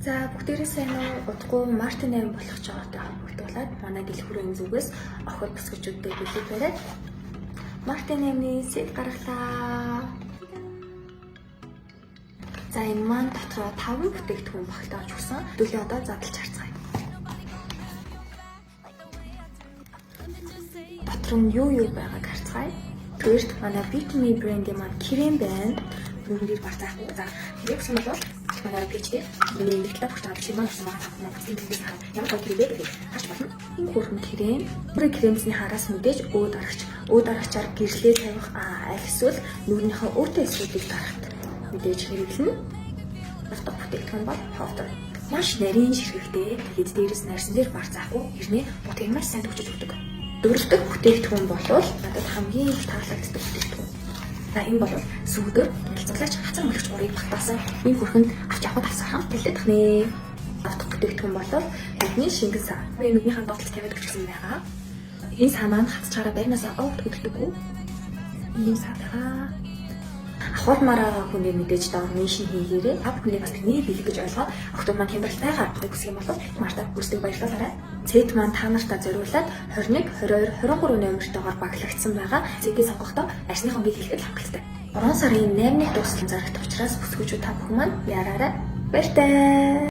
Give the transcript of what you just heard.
За бүгдээрээ сайн уу? Удахгүй Мартин 8 болох ч байгаатай холбогдуулаад манай дэлгүүрийн зүгээс охид бүсгүүчүүдтэй билет бариад Мартин 8-ийн сэт гаргалаа. За энэ маань дотроо 5 бүтээгдэхүүн багтааж өгсөн. Дөлөө одоо задлж харцгаая. Дотор нь юу байгааг харцгаая. Тэгвэл манай Bitme брендийн маань крем байна. Бүгдээр барцаах. За крем гэсэн бол манай пэйжтэй миний реклам хүртэл чимээ болсон байгаа зүйлээс ямар хэлбэр вэ? Харж байна. Энэ хүрхэн крем. Бүрээ кремсний хараас мэдээж өөд аргач гэрлээ тавих эсвэл нүрийнхээ өөртөө эсвэлийг дарахт мэдээж хэрэглэнэ. Авто бүтээгдэхүүн бол powder. Маш нарийн ширхэгтэй. Тэгээд дээрээс нарсан дээр барцаахгүй хэрнээ бүтээг маш сайн төгчөж өгдөг. Дөрөвдөг бүтээгдэхүүн бол надад хамгийн их таалагддаг бүтээгдэхүүн. За энэ бол сүүдэр хэлцүүлж хацар мөлөгч урыг багтаасан энэ хүрхэнд авч явахад авсархан бэлдэх нэ. Авто бүтээгдэхүүн бол бидний шингэн саа. Энэ нүднийхэн доотлол тавиад өгсөн байгаа. Энэ саа маань хацчаараа байрнасаа овт хөдөлдөг. Энэ саатаа ахуулмаараа хүний мэдээж доор шин хийгээрээ ав хүний бас тэний бэлэг гэж ойлгоод охтууд маань хямралтайгаар авахыг хүсэх юм бол марта бүсдэг баярлалаарай. Цэт маань та нартаа зориулаад 21, 22, 23 номертойгоор баглагдсан байгаа. Цэгийн сонгохдоо арсныхон бий хэлэхэд хангалттай. 3 сарын 8-ны дуустал зарагт учраас бүсгүүчүүд та бүхэн маань яраарай. Баяртай.